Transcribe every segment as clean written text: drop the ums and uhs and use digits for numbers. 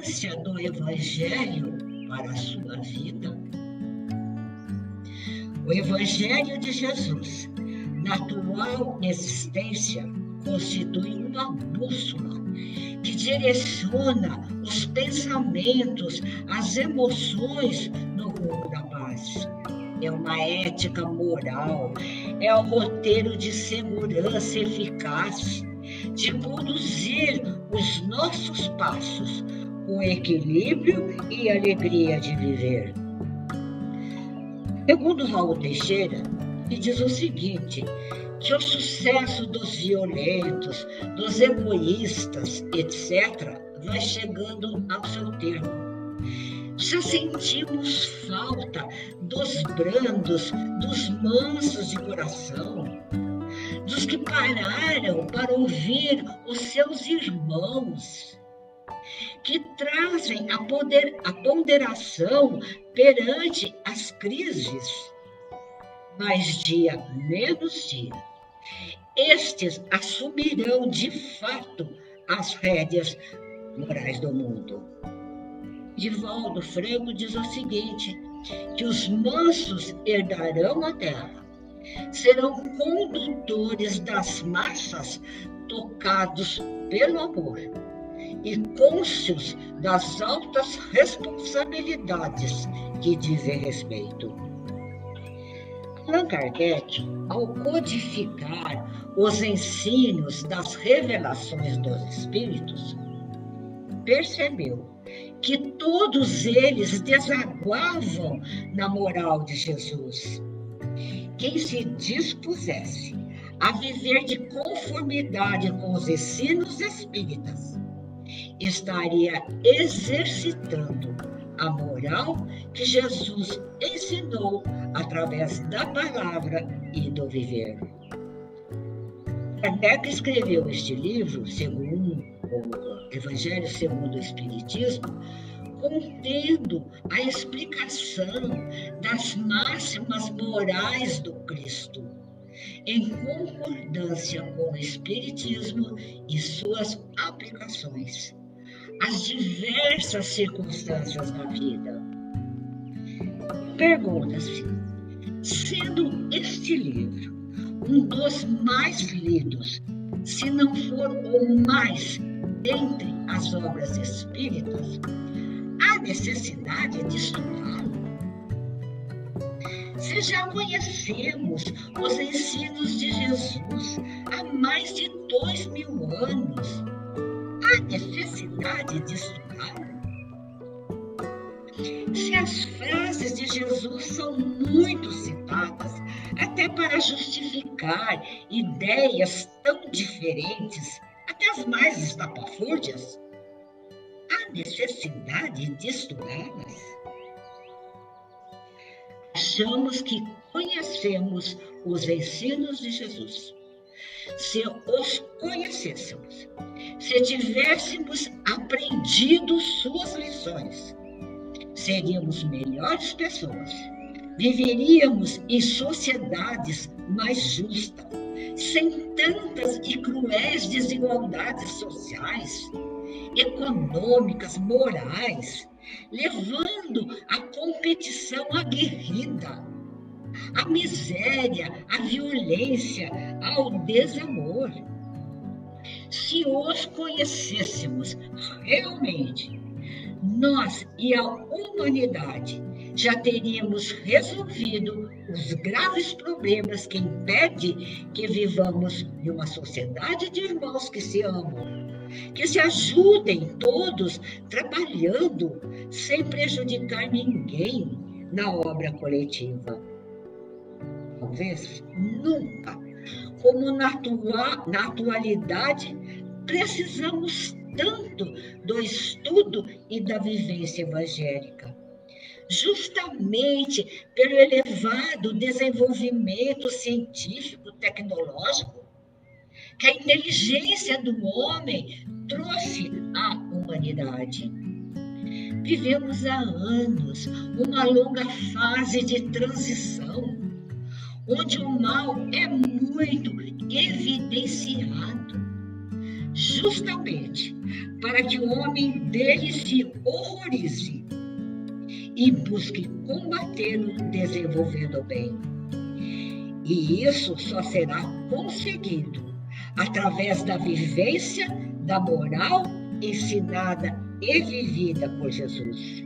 importância do Evangelho para a sua vida? O Evangelho de Jesus, na atual existência, constitui uma bússola que direciona os pensamentos, as emoções no rumo da paz. É uma ética moral, é um roteiro de segurança eficaz, de conduzir os nossos passos com equilíbrio e alegria de viver. Segundo Raul Teixeira, ele diz o seguinte, que o sucesso dos violentos, dos egoístas, etc., vai chegando ao seu termo. Já sentimos falta dos brandos, dos mansos de coração, dos que pararam para ouvir os seus irmãos, que trazem a ponderação perante as crises, mais dia menos dia. Estes assumirão de fato as rédeas morais do mundo. Divaldo Franco diz o seguinte, que os mansos herdarão a terra, serão condutores das massas tocados pelo amor e cônscios das altas responsabilidades que dizem respeito. Allan Kardec, ao codificar os ensinos das revelações dos Espíritos, percebeu que todos eles desaguavam na moral de Jesus. Quem se dispusesse a viver de conformidade com os ensinos espíritas estaria exercitando a moral que Jesus ensinou através da palavra e do viver. Kardec escreveu este livro, segundo o Evangelho segundo o Espiritismo, contendo a explicação das máximas morais do Cristo, em concordância com o Espiritismo e suas aplicações às diversas circunstâncias da vida. Pergunta-se, sendo este livro um dos mais lidos, se não for o mais dentre as obras espíritas, há necessidade de estudá-lo? Se já conhecemos os ensinos de Jesus há mais de 2000 anos, há necessidade de estudá-lo? Se as frases de Jesus são muito citadas, até para justificar ideias tão diferentes, até as mais estapafúrdias, há necessidade de estudá-las? Achamos que conhecemos os ensinos de Jesus. Se os conhecêssemos, se tivéssemos aprendido suas lições, seríamos melhores pessoas, viveríamos em sociedades mais justas, sem tantas e cruéis desigualdades sociais, econômicas, morais, levando a competição aguerrida, a miséria, a violência, ao desamor. Se os conhecêssemos realmente, nós e a humanidade já teríamos resolvido os graves problemas que impedem que vivamos em uma sociedade de irmãos que se amam, que se ajudem todos trabalhando sem prejudicar ninguém na obra coletiva. Talvez nunca, como na atualidade, precisamos tanto do estudo e da vivência evangélica. Justamente pelo elevado desenvolvimento científico, tecnológico, que a inteligência do homem trouxe à humanidade. Vivemos há anos uma longa fase de transição, onde o mal é muito evidenciado. justamente para que o homem dele se horrorize e busque combatê-lo desenvolvendo o bem. E isso só será conseguido através da vivência da moral ensinada e vivida por Jesus.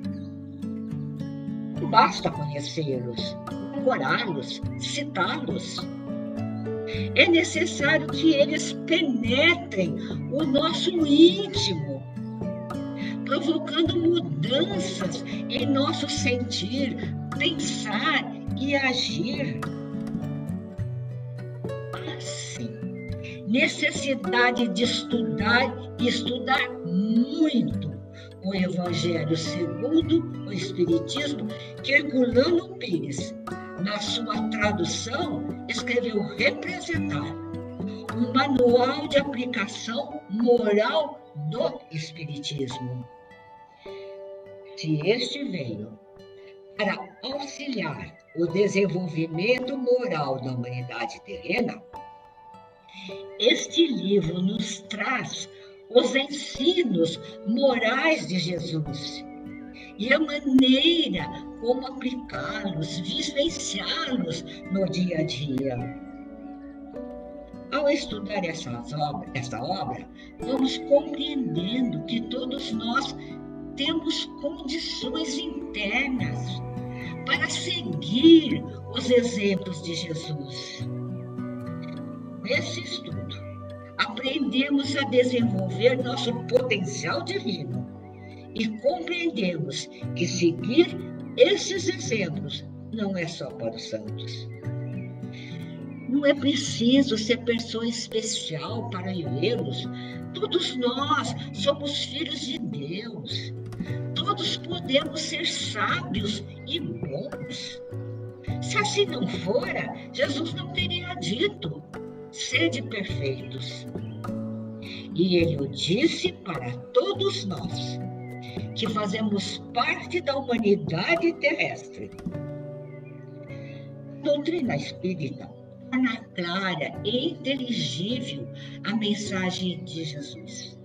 Não basta conhecê-los, decorá-los, citá-los. É necessário que eles penetrem o nosso íntimo, provocando mudanças em nosso sentir, pensar e agir. Assim, necessidade de estudar e estudar muito o Evangelho segundo o Espiritismo, que Herculano Pires, na sua tradução, escreveu representar um manual de aplicação moral do Espiritismo. Se este veio para auxiliar o desenvolvimento moral da humanidade terrena, este livro nos traz os ensinos morais de Jesus e a maneira como aplicá-los, vivenciá-los no dia a dia. Ao estudar esta obra, vamos compreendendo que todos nós temos condições internas para seguir os exemplos de Jesus. Nesse estudo, aprendemos a desenvolver nosso potencial divino e compreendemos que seguir esses exemplos não é só para os santos. Não é preciso ser pessoa especial para vivê-los. Todos nós somos filhos de Deus. Todos podemos ser sábios e bons. Se assim não fora, Jesus não teria dito: sede perfeitos. E ele o disse para todos nós, que fazemos parte da humanidade terrestre. A doutrina espírita torna clara e inteligível a mensagem de Jesus,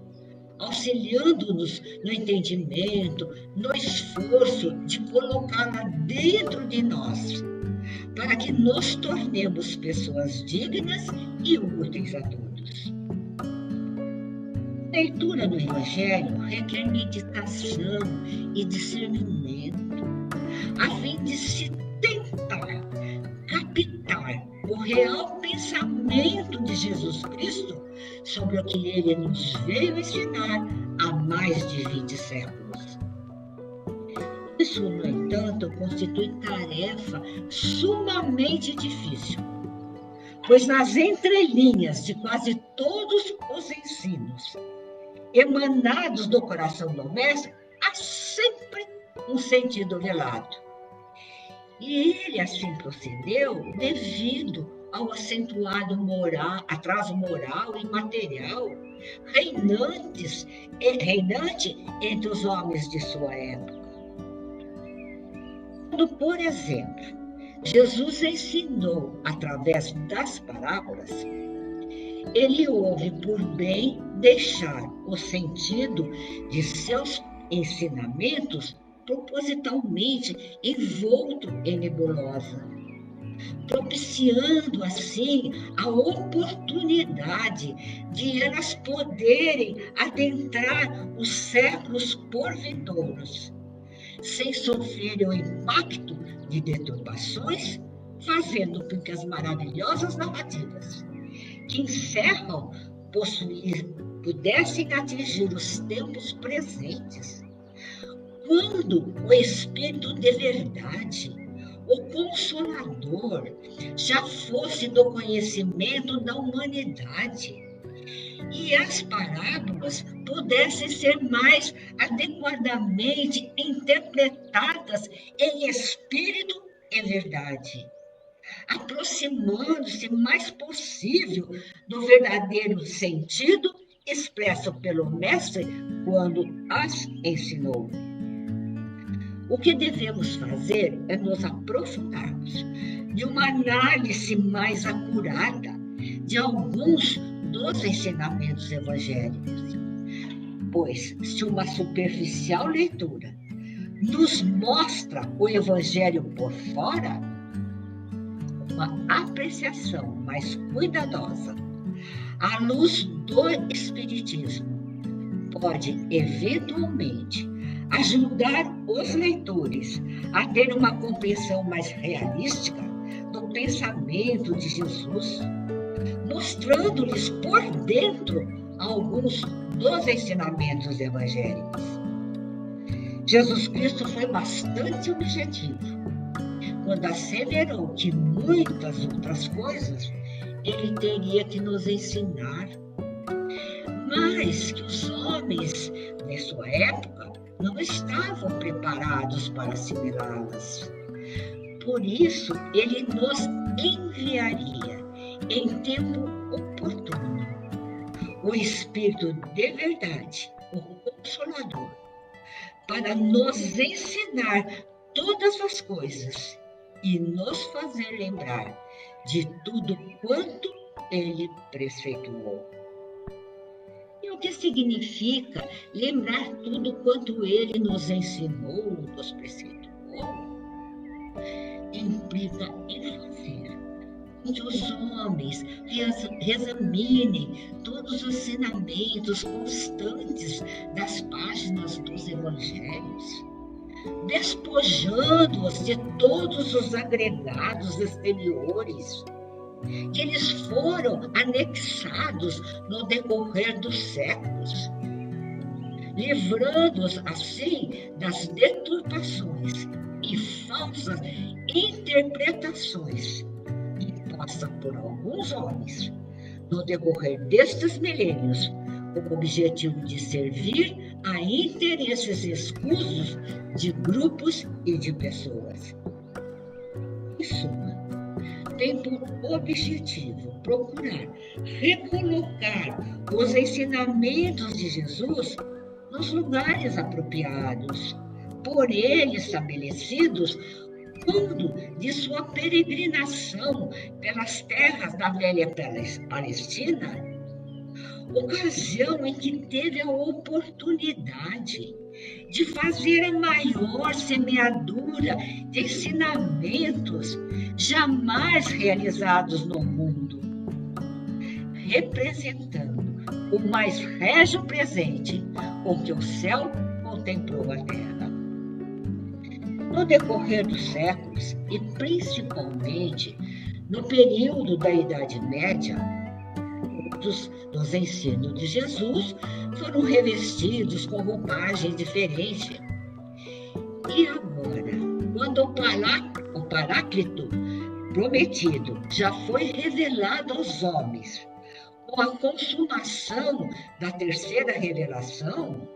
auxiliando-nos no entendimento, no esforço de colocá-la dentro de nós, para que nos tornemos pessoas dignas e úteis a todos. A leitura do Evangelho requer meditação e discernimento, a fim de se tentar captar o real pensamento de Jesus Cristo sobre o que ele nos veio ensinar há mais de 20 séculos. Isso, no entanto, constitui tarefa sumamente difícil, pois nas entrelinhas de quase todos os ensinos emanados do coração do Mestre, há sempre um sentido velado. E ele assim procedeu devido ao acentuado atraso moral e material reinante entre os homens de sua época. Quando, por exemplo, Jesus ensinou através das parábolas, ele houve por bem deixar o sentido de seus ensinamentos propositalmente envolto em nebulosa, propiciando assim a oportunidade de elas poderem adentrar os séculos por vindouros, sem sofrerem o impacto de deturpações, fazendo com que as maravilhosas narrativas que encerram pudessem atingir os tempos presentes, quando o Espírito de verdade, o Consolador, já fosse do conhecimento da humanidade e as parábolas pudessem ser mais adequadamente interpretadas em espírito e verdade, aproximando-se mais possível do verdadeiro sentido expresso pelo Mestre quando as ensinou. O que devemos fazer é nos aprofundarmos de uma análise mais acurada de alguns dos ensinamentos evangélicos. Pois, se uma superficial leitura nos mostra o Evangelho por fora, uma apreciação mais cuidadosa à luz do Espiritismo pode, eventualmente, ajudar os leitores a ter uma compreensão mais realística do pensamento de Jesus, mostrando-lhes por dentro alguns dos ensinamentos evangélicos. Jesus Cristo foi bastante objetivo quando asseverou que muitas outras coisas ele teria que nos ensinar, mas que os homens, de sua época, não estavam preparados para assimilá-las. Por isso, ele nos enviaria, em tempo oportuno, o Espírito de verdade, o Consolador, para nos ensinar todas as coisas e nos fazer lembrar de tudo quanto ele preceituou. E o que significa lembrar tudo quanto ele nos ensinou, nos preceituou? Implica em fazer com que os homens reexaminem todos os ensinamentos constantes das páginas dos evangelhos, despojando-os de todos os agregados exteriores que eles foram anexados no decorrer dos séculos, livrando-os assim das deturpações e falsas interpretações impostas por alguns homens no decorrer destes milênios, com o objetivo de servir a interesses escusos de grupos e de pessoas. Em suma, tem por objetivo procurar recolocar os ensinamentos de Jesus nos lugares apropriados, por ele estabelecidos quando de sua peregrinação pelas terras da velha Palestina, ocasião em que teve a oportunidade de fazer a maior semeadura de ensinamentos jamais realizados no mundo, representando o mais régio presente com que o céu contemplou a terra. No decorrer dos séculos, e principalmente no período da Idade Média, dos ensinos de Jesus foram revestidos com roupagem diferente. E agora, quando o Paráclito prometido já foi revelado aos homens, com a consumação da terceira revelação,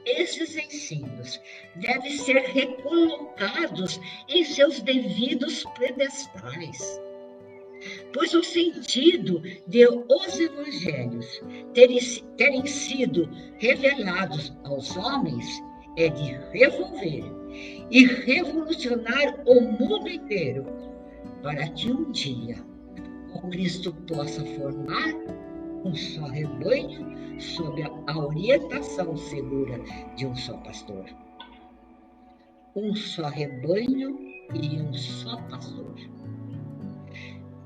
esses ensinos devem ser recolocados em seus devidos pedestais, pois o sentido de os evangelhos terem sido revelados aos homens é de revolver e revolucionar o mundo inteiro, para que um dia o Cristo possa formar um só rebanho sob a orientação segura de um só pastor. Um só rebanho e um só pastor.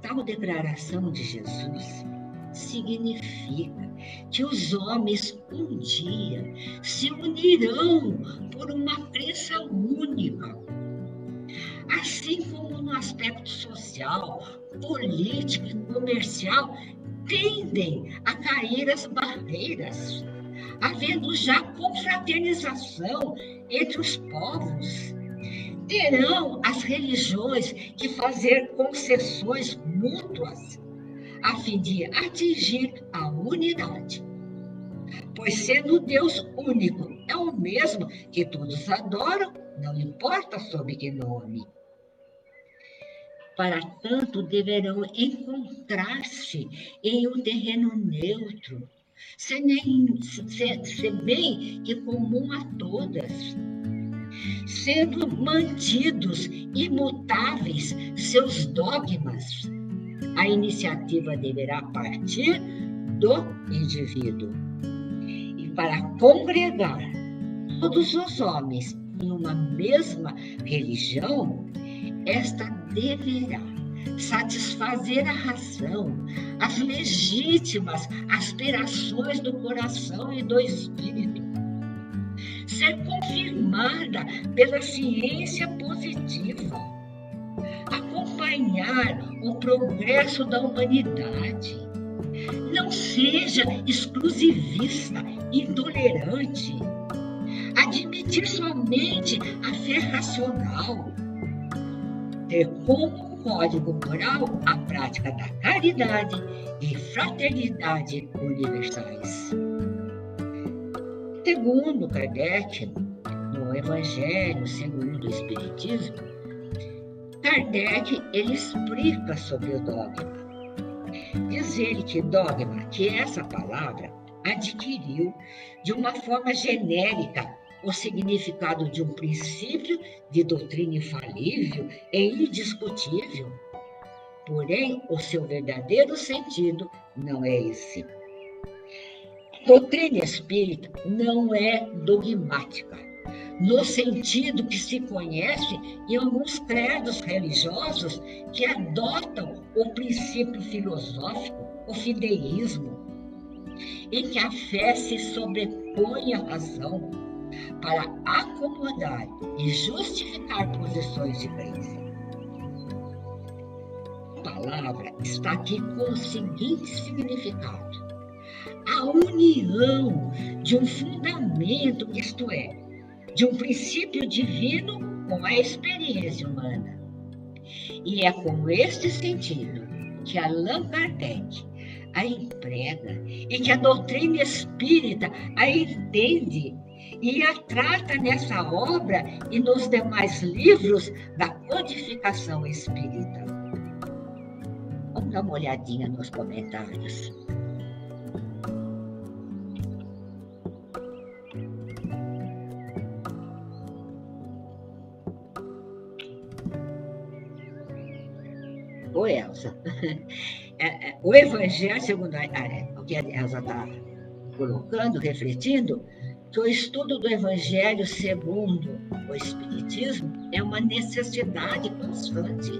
Tal declaração de Jesus significa que os homens um dia se unirão por uma crença única, assim como no aspecto social, político e comercial tendem a cair as barreiras, havendo já confraternização entre os povos. Terão as religiões que fazer concessões mútuas a fim de atingir a unidade. Pois sendo Deus único, é o mesmo que todos adoram, não importa sob que nome. Para tanto, deverão encontrar-se em um terreno neutro, se bem que comum a todas, sendo mantidos imutáveis seus dogmas. A iniciativa deverá partir do indivíduo. E para congregar todos os homens em uma mesma religião, esta deverá satisfazer a razão, as legítimas aspirações do coração e do espírito, ser confirmada pela ciência positiva, acompanhar o progresso da humanidade, não seja exclusivista, intolerante, admitir somente a fé racional, ter como código moral a prática da caridade e fraternidade universais. Segundo Kardec, no Evangelho segundo o Espiritismo, Kardec ele explica sobre o dogma. Diz ele que dogma, que essa palavra adquiriu de uma forma genérica o significado de um princípio de doutrina infalível e indiscutível. Porém, o seu verdadeiro sentido não é esse. A doutrina espírita não é dogmática, no sentido que se conhece em alguns credos religiosos que adotam o princípio filosófico, o fideísmo, em que a fé se sobrepõe à razão para acomodar e justificar posições de crença. A palavra está aqui com o seguinte significado: a união de um fundamento, isto é, de um princípio divino com a experiência humana. E é com este sentido que Allan Kardec a emprega e que a doutrina espírita a entende e a trata nessa obra e nos demais livros da codificação espírita. Vamos dar uma olhadinha nos comentários. Ô, Elza, o Evangelho, segundo o que a Elza está colocando, refletindo, que o estudo do Evangelho segundo o Espiritismo é uma necessidade constante.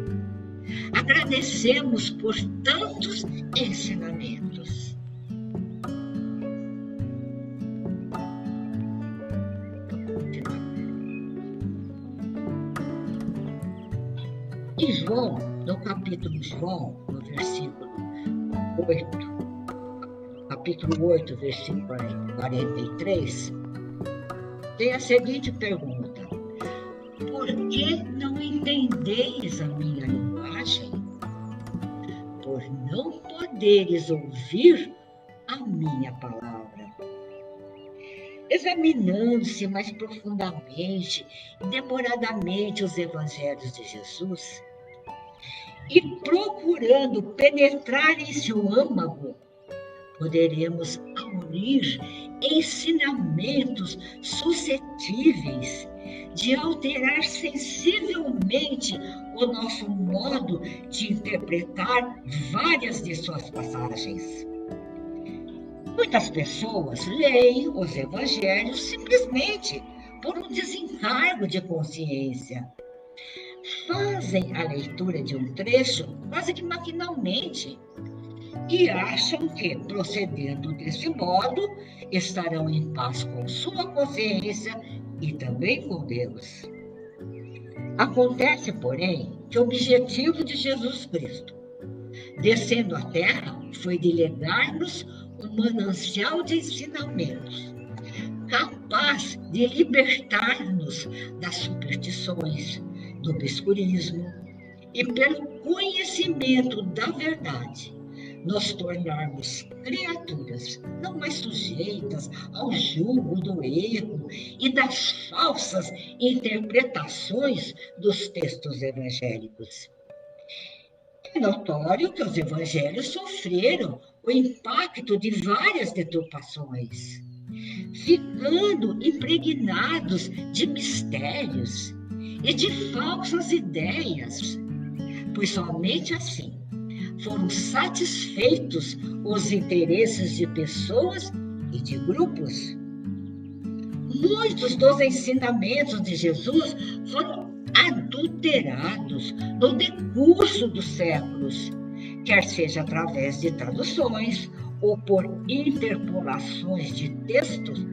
Agradecemos por tantos ensinamentos. Em João, no capítulo de João, no versículo 8, capítulo 8, versículo 43, tem a seguinte pergunta: por que não entendeis a minha linguagem? Por não poderes ouvir a minha palavra. Examinando-se mais profundamente e demoradamente os evangelhos de Jesus, e procurando penetrar em seu âmago, poderemos aurir ensinamentos suscetíveis de alterar sensivelmente o nosso modo de interpretar várias de suas passagens. Muitas pessoas leem os evangelhos simplesmente por um desencargo de consciência. Fazem a leitura de um trecho quase que maquinalmente e acham que, procedendo desse modo, estarão em paz com sua consciência e também com Deus. Acontece, porém, que o objetivo de Jesus Cristo, descendo à terra, foi de legar-nos um manancial de ensinamentos, capaz de libertar-nos das superstições, do obscurismo e, pelo conhecimento da verdade, nos tornarmos criaturas não mais sujeitas ao jugo do erro e das falsas interpretações dos textos evangélicos. É notório que os evangelhos sofreram o impacto de várias deturpações, ficando impregnados de mistérios e de falsas ideias, pois somente assim foram satisfeitos os interesses de pessoas e de grupos. Muitos dos ensinamentos de Jesus foram adulterados no decurso dos séculos, quer seja através de traduções ou por interpolações de textos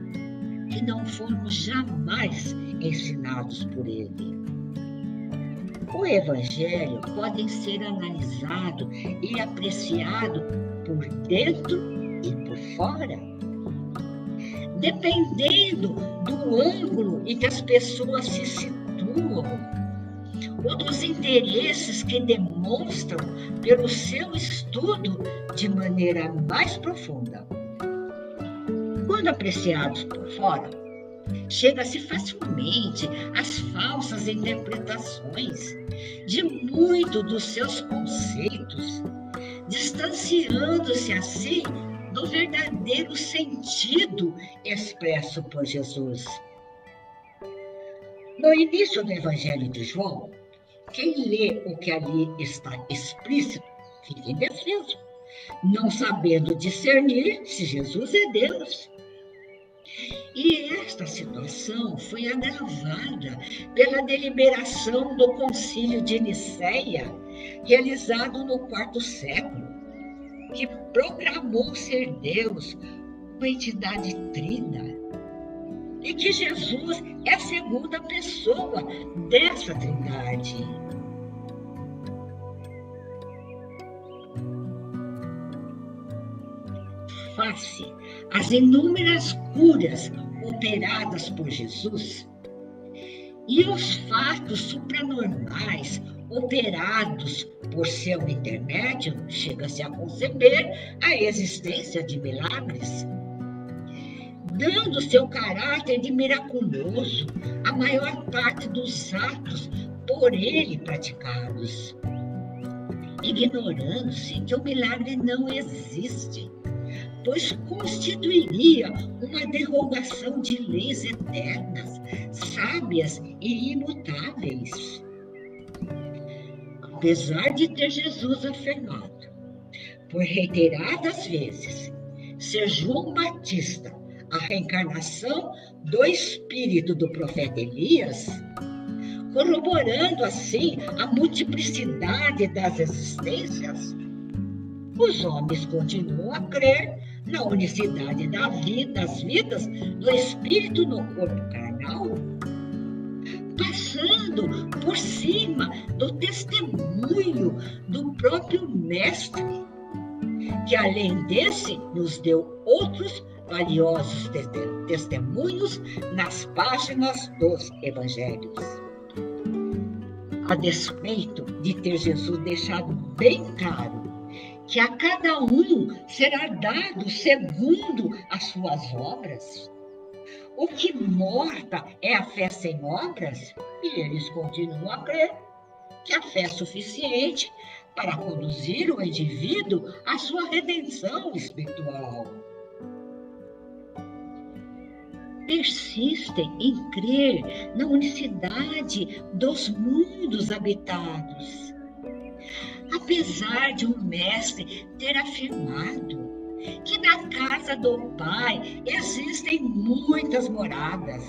que não foram jamais ensinados por ele. O Evangelho pode ser analisado e apreciado por dentro e por fora, dependendo do ângulo em que as pessoas se situam, ou dos interesses que demonstram pelo seu estudo de maneira mais profunda. Quando apreciados por fora, chega-se facilmente às falsas interpretações de muito dos seus conceitos, distanciando-se assim do verdadeiro sentido expresso por Jesus. No início do Evangelho de João, quem lê o que ali está explícito fica indefeso, não sabendo discernir se Jesus é Deus. E esta situação foi agravada pela deliberação do Concílio de Nicéia, realizado no IV século, que proclamou ser Deus, uma entidade trina, e que Jesus é a segunda pessoa dessa trindade. Face às inúmeras curas operadas por Jesus e os fatos supranormais operados por seu intermédio, chega-se a conceber a existência de milagres, dando seu caráter de miraculoso a maior parte dos atos por ele praticados, ignorando-se que o milagre não existe, pois constituiria uma derrogação de leis eternas, sábias e imutáveis. Apesar de ter Jesus afirmado, por reiteradas vezes, ser João Batista a reencarnação do espírito do profeta Elias, corroborando assim a multiplicidade das existências, os homens continuam a crer na unicidade das vidas do espírito no corpo carnal, passando por cima do testemunho do próprio Mestre, que além desse nos deu outros valiosos testemunhos nas páginas dos Evangelhos. A despeito de ter Jesus deixado bem claro que a cada um será dado segundo as suas obras, o que morta é a fé sem obras, e eles continuam a crer que a fé é suficiente para conduzir o indivíduo à sua redenção espiritual. Persistem em crer na unicidade dos mundos habitados, apesar de um mestre ter afirmado que na casa do Pai existem muitas moradas,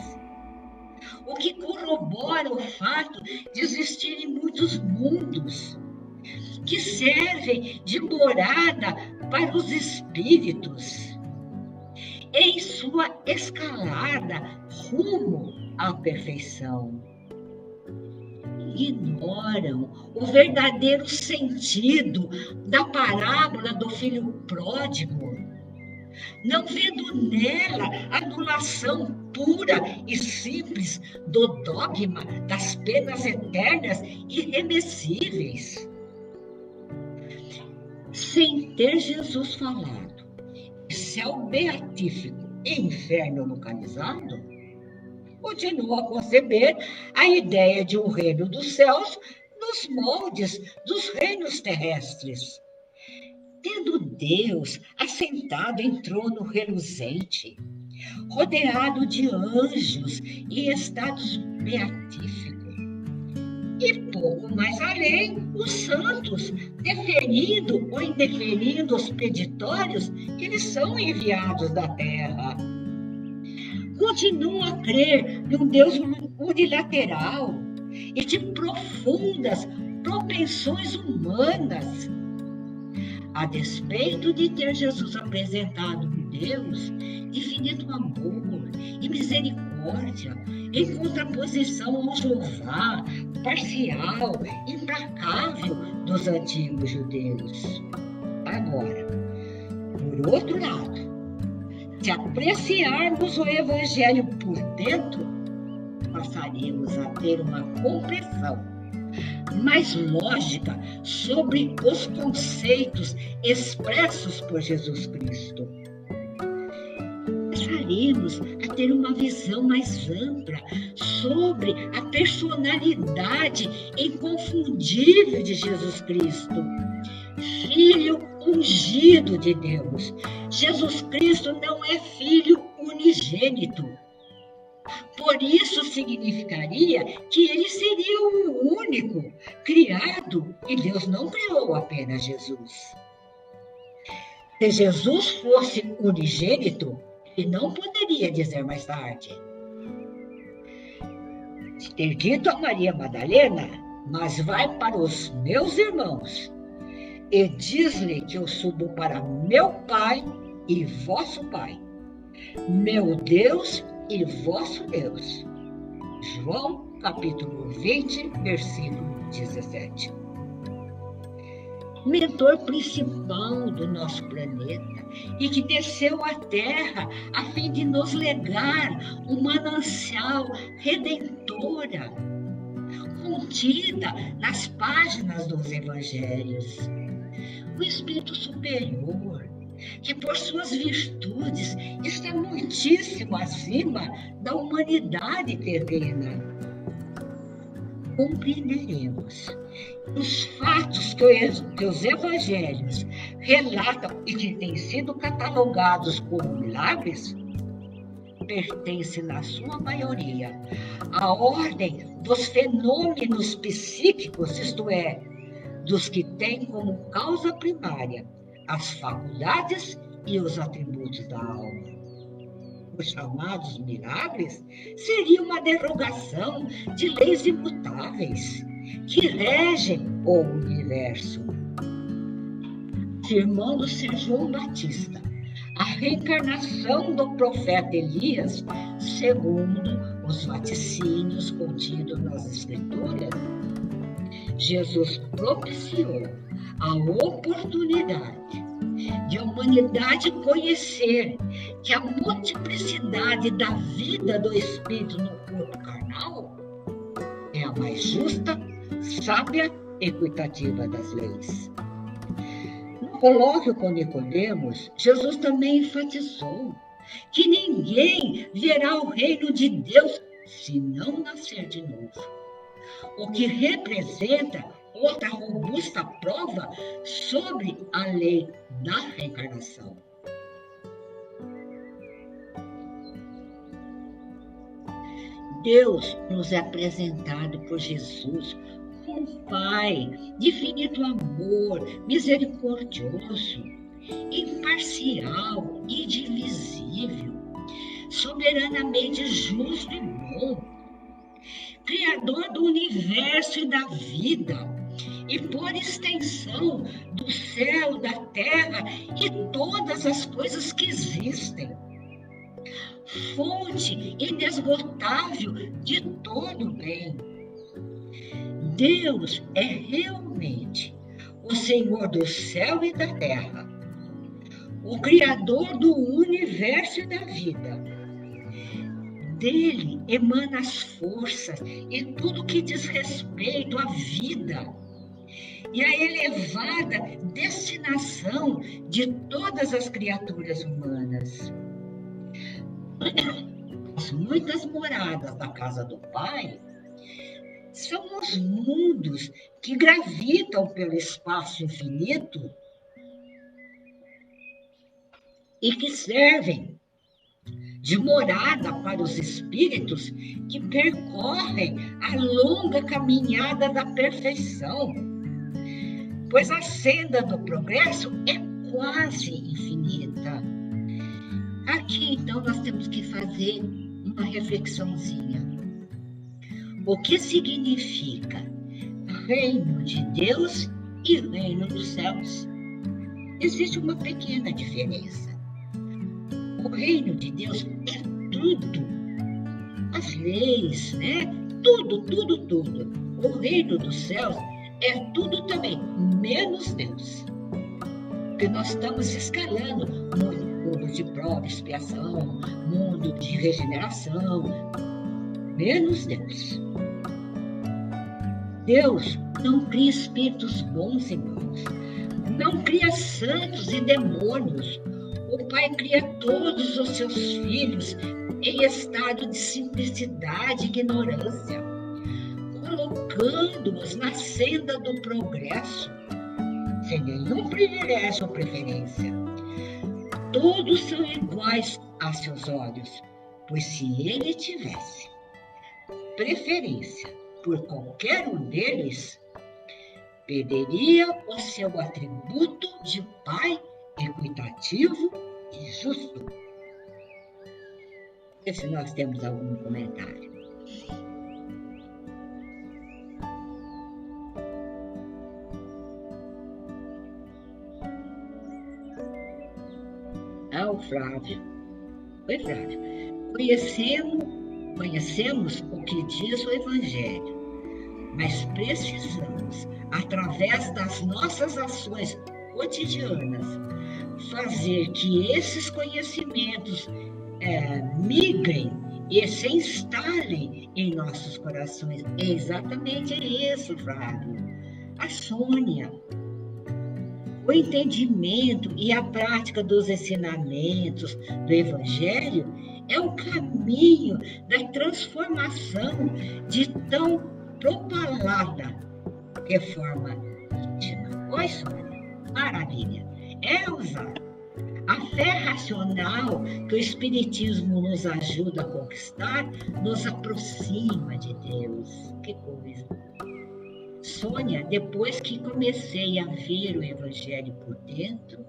o que corrobora o fato de existirem muitos mundos que servem de morada para os espíritos em sua escalada rumo à perfeição. Ignoram o verdadeiro sentido da parábola do filho pródigo, não vendo nela a anulação pura e simples do dogma das penas eternas irremessíveis. Sem ter Jesus falado céu beatífico e inferno localizado, continua a conceber a ideia de um reino dos céus nos moldes dos reinos terrestres, tendo Deus assentado em trono reluzente, rodeado de anjos e estados beatíficos, E pouco mais além, os santos, deferindo ou indeferindo os peditórios que lhes são enviados da terra. Continuam a crer num Deus unilateral e de profundas propensões humanas. A despeito de ter Jesus apresentado um Deus de infinito amor e misericórdia, em contraposição ao Jeová parcial, implacável dos antigos judeus. Agora, por outro lado, se apreciarmos o Evangelho por dentro, passaremos a ter uma compreensão mais lógica sobre os conceitos expressos por Jesus Cristo. Passaremos a ter uma visão mais ampla sobre a personalidade inconfundível de Jesus Cristo, Filho ungido de Deus. Jesus Cristo não é filho unigênito. Por isso significaria que ele seria o único criado, e Deus não criou apenas Jesus. Se Jesus fosse unigênito, ele não poderia dizer mais tarde: ter dito a Maria Madalena, mas vai para os meus irmãos e diz-lhe que eu subo para meu Pai e vosso Pai, meu Deus e vosso Deus. João, capítulo 20, versículo 17. Mentor principal do nosso planeta e que desceu à Terra a fim de nos legar uma manancial redentora contida nas páginas dos Evangelhos. O Espírito Superior, que por suas virtudes está muitíssimo acima da humanidade terrena. Compreenderemos os fatos que os evangelhos relatam e que têm sido catalogados como milagres pertencem, na sua maioria, à ordem dos fenômenos psíquicos, isto é, dos que têm como causa primária as faculdades e os atributos da alma. Os chamados milagres seria uma derogação de leis imutáveis que regem o universo. Afirmando ser João Batista a reencarnação do profeta Elias, segundo os vaticínios contidos nas Escrituras, Jesus propiciou a oportunidade de a humanidade conhecer que a multiplicidade da vida do Espírito no corpo carnal é a mais justa, sábia e equitativa das leis. No colóquio com Nicodemos, Jesus também enfatizou que ninguém verá o reino de Deus se não nascer de novo, o que representa outra robusta prova sobre a lei da reencarnação. Deus nos é apresentado por Jesus como Pai de infinito amor, misericordioso, imparcial, indivisível, soberanamente justo e bom, Criador do universo e da vida, e por extensão do céu, da terra e todas as coisas que existem. Fonte inesgotável de todo o bem. Deus é realmente o Senhor do céu e da terra, o Criador do universo e da vida. Dele emana as forças e tudo que diz respeito à vida e a elevada destinação de todas as criaturas humanas. As muitas moradas da casa do Pai são os mundos que gravitam pelo espaço infinito e que servem de morada para os espíritos que percorrem a longa caminhada da perfeição, pois a senda do progresso é quase infinita. Aqui, então, nós temos que fazer uma reflexãozinha. O que significa reino de Deus e reino dos céus? Existe uma pequena diferença. O reino de Deus é tudo. As leis, né? Tudo. O reino dos céus é tudo também, menos Deus. Porque nós estamos escalando mundo de prova, expiação, mundo de regeneração, menos Deus. Deus não cria espíritos bons, irmãos. Não cria santos e demônios. O Pai cria todos os seus filhos em estado de simplicidade e ignorância, colocando-os na senda do progresso, sem nenhum privilégio ou preferência. Todos são iguais a seus olhos, pois se ele tivesse preferência por qualquer um deles, perderia o seu atributo de Pai equitativo e justo. E se nós temos algum comentário? O Flávio. Oi, Flávio. Conhecemos o que diz o Evangelho, mas precisamos, através das nossas ações cotidianas, fazer que esses conhecimentos migrem e se instalem em nossos corações. É exatamente isso, Flávio. A Sônia. O entendimento e a prática dos ensinamentos do Evangelho é o caminho da transformação de tão propalada reforma íntima. Oi, Sônia. Maravilha. Elza, a fé racional que o Espiritismo nos ajuda a conquistar nos aproxima de Deus. Que coisa. Sônia, depois que comecei a ver o Evangelho por dentro,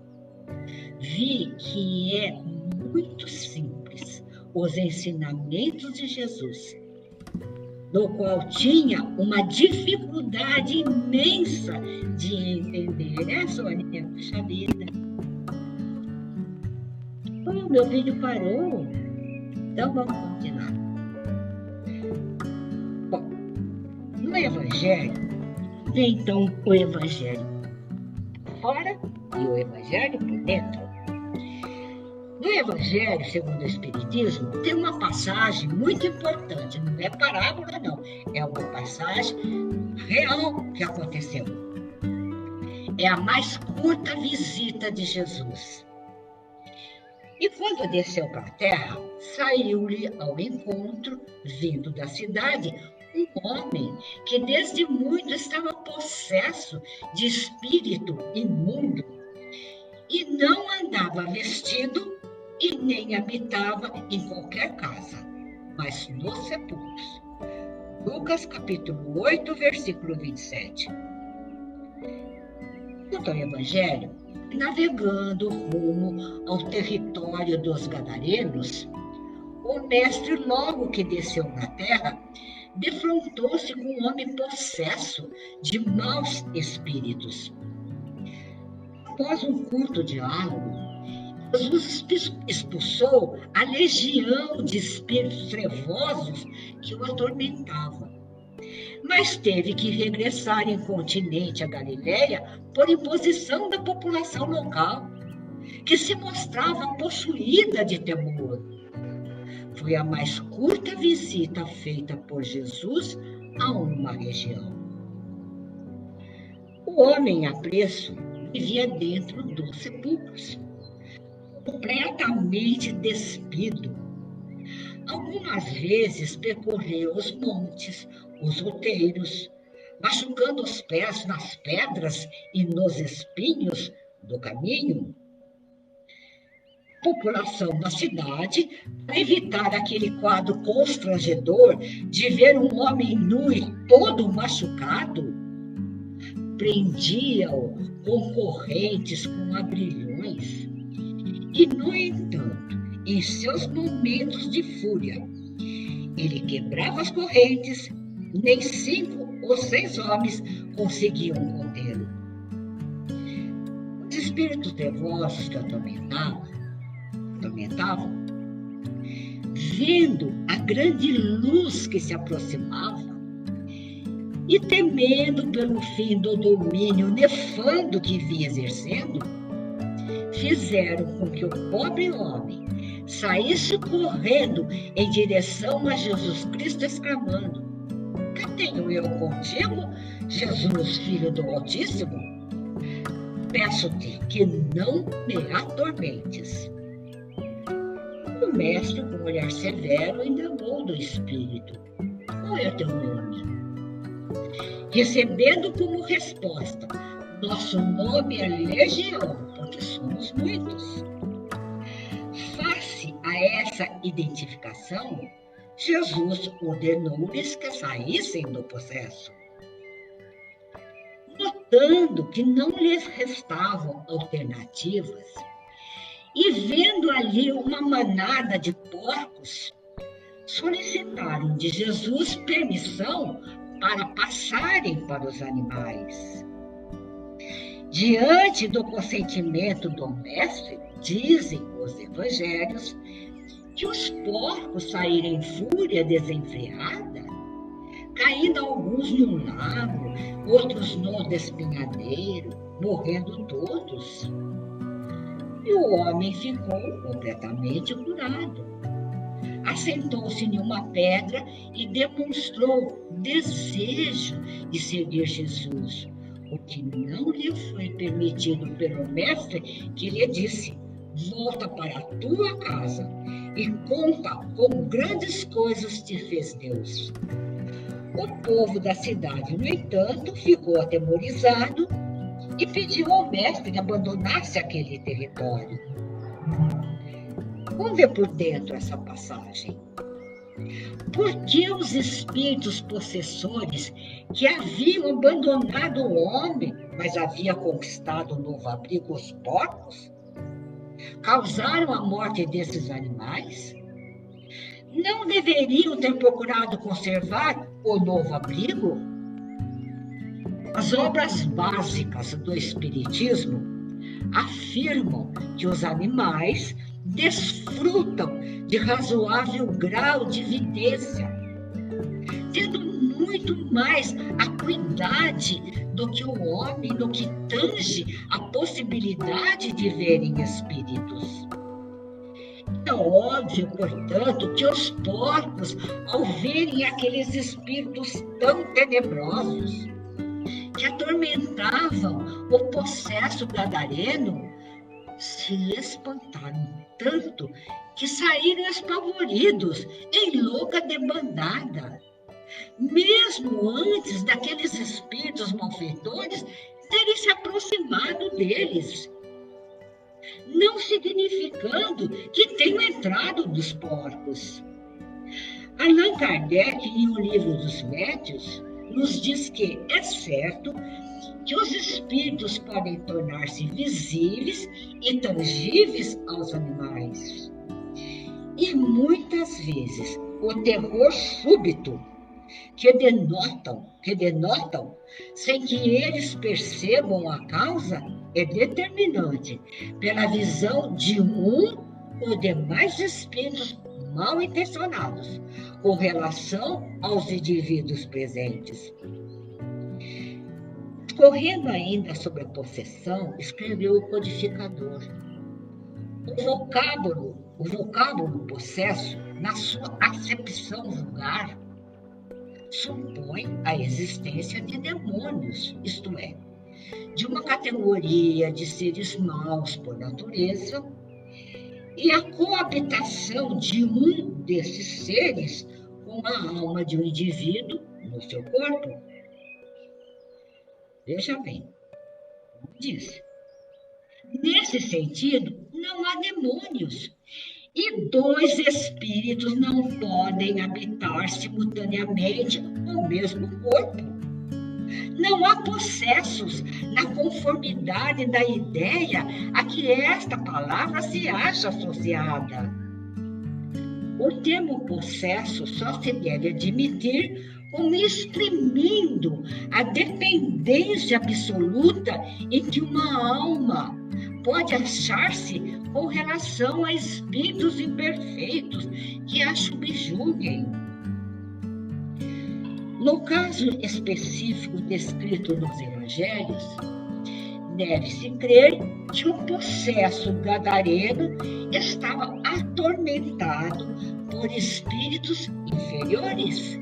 vi que é muito simples os ensinamentos de Jesus, no qual tinha uma dificuldade imensa de entender, né, Sônia? Puxa vida. Oh, meu vídeo parou. Então vamos continuar. Bom, no Evangelho, vem então o Evangelho por fora e o Evangelho por dentro. No Evangelho, segundo o Espiritismo, tem uma passagem muito importante, não é parábola, não, é uma passagem real que aconteceu. É a mais curta visita de Jesus. E quando desceu para a terra, saiu-lhe ao encontro, vindo da cidade, um homem que desde muito estava possesso de espírito imundo e não andava vestido e nem habitava em qualquer casa, mas nos sepulcros. Lucas capítulo 8, versículo 27. Quanto ao Evangelho, navegando rumo ao território dos Gadarenos, o mestre, logo que desceu na terra, defrontou-se com um homem possesso de maus espíritos. Após um curto diálogo, Jesus expulsou a legião de espíritos trevosos que o atormentavam, mas teve que regressar incontinente à Galiléia por imposição da população local, que se mostrava possuída de temor. Foi a mais curta visita feita por Jesus a uma região. O homem a preço vivia dentro dos sepulcros, completamente despido. Algumas vezes percorreu os montes, os outeiros, machucando os pés nas pedras e nos espinhos do caminho. população da cidade, para evitar aquele quadro constrangedor de ver um homem nu e todo machucado, prendia-o com correntes, com agrilhões. E, no entanto, em seus momentos de fúria, ele quebrava as correntes, nem 5 ou 6 homens conseguiam contê-lo. Os espíritos nervosos que atormentavam, vendo a grande luz que se aproximava e temendo pelo fim do domínio nefando que vinha exercendo, fizeram com que o pobre homem saísse correndo em direção a Jesus Cristo, exclamando: "Que tenho eu contigo, Jesus, Filho do Altíssimo? Peço-te que não me atormentes." O mestre, com um olhar severo, indagou do espírito: "Qual é teu nome?" Recebendo como resposta: "Nosso nome é Legião, porque somos muitos." Face a essa identificação, Jesus ordenou-lhes que saíssem do possesso. Notando que não lhes restavam alternativas, e vendo ali uma manada de porcos, solicitaram de Jesus permissão para passarem para os animais. Diante do consentimento do mestre, dizem os evangelhos que os porcos saíram em fúria desenfreada, caindo alguns no lago, outros no despenhadeiro, morrendo todos. E o homem ficou completamente curado. Assentou-se em uma pedra e demonstrou desejo de seguir Jesus, o que não lhe foi permitido pelo mestre, que lhe disse: "Volta para a tua casa e conta como grandes coisas te fez Deus." O povo da cidade, no entanto, ficou atemorizado e pediu ao mestre que abandonasse aquele território. Vamos ver por dentro essa passagem. Por que os espíritos possessores que haviam abandonado o homem, mas haviam conquistado um novo abrigo, os porcos, causaram a morte desses animais? Não deveriam ter procurado conservar o novo abrigo? As obras básicas do Espiritismo afirmam que os animais desfrutam de razoável grau de vidência, tendo muito mais acuidade do que o homem no que tange a possibilidade de verem espíritos. É óbvio, portanto, que os porcos, ao verem aqueles espíritos tão tenebrosos, que atormentavam o possesso gadareno, se espantaram tanto que saíram espavoridos em louca debandada, mesmo antes daqueles espíritos malfeitores terem se aproximado deles, não significando que tenham entrado dos porcos. Allan Kardec, em O Livro dos Médiuns, nos diz que é certo que os espíritos podem tornar-se visíveis e tangíveis aos animais. E muitas vezes o terror súbito que denotam, sem que eles percebam a causa, é determinante pela visão de um ou demais espíritos mal intencionados com relação aos indivíduos presentes. Correndo ainda sobre a possessão, escreveu o codificador. O vocábulo possesso, na sua acepção vulgar, supõe a existência de demônios, isto é, de uma categoria de seres maus por natureza, e a coabitação de um desses seres com a alma de um indivíduo no seu corpo. Veja bem, como disse. Nesse sentido, não há demônios. E dois espíritos não podem habitar simultaneamente no mesmo corpo. Não há possessos na conformidade da ideia a que esta palavra se acha associada. O termo possesso só se deve admitir como exprimindo a dependência absoluta em que uma alma pode achar-se com relação a espíritos imperfeitos que a subjuguem. No caso específico descrito nos evangelhos, deve-se crer que o possesso gadareno estava atormentado por espíritos inferiores,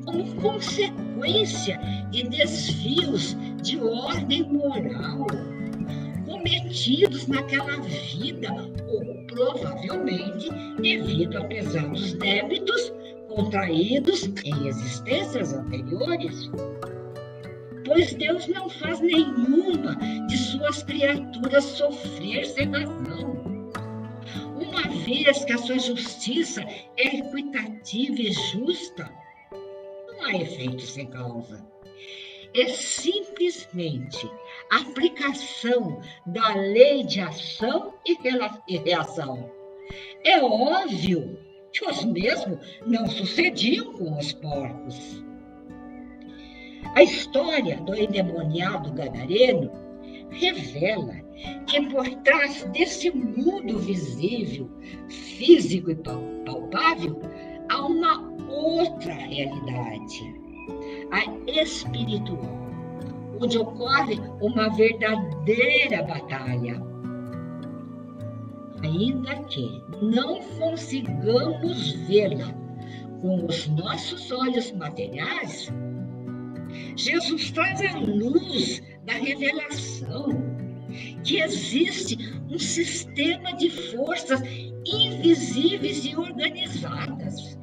como consequência de desvios de ordem moral cometidos naquela vida, ou provavelmente devido a pesados débitos contraídos em existências anteriores. Pois Deus não faz nenhuma de suas criaturas sofrer sem razão. Uma vez que a sua justiça é equitativa e justa, não há efeito sem causa. É simplesmente a aplicação da lei de ação e reação. É óbvio que os mesmos não sucediam com os porcos. A história do endemoniado gadareno revela que por trás desse mundo visível, físico e palpável, há uma outra realidade, a espiritual, onde ocorre uma verdadeira batalha. Ainda que não consigamos vê-la com os nossos olhos materiais, Jesus traz a luz da revelação que existe um sistema de forças invisíveis e organizadas,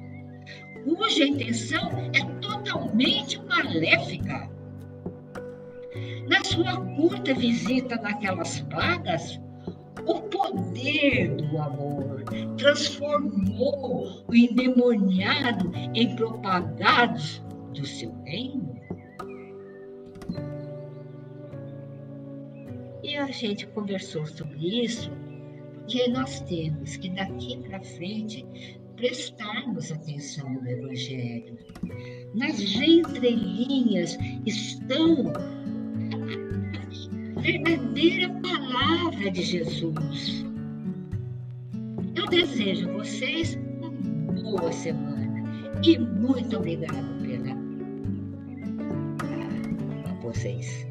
cuja intenção é totalmente maléfica. Na sua curta visita naquelas pragas, o poder do amor transformou o endemoniado em propagados do seu reino. E a gente conversou sobre isso, porque nós temos que daqui para frente prestarmos atenção no Evangelho. Nas entrelinhas estão a verdadeira palavra de Jesus. Eu desejo a vocês uma boa semana e muito obrigada a vocês.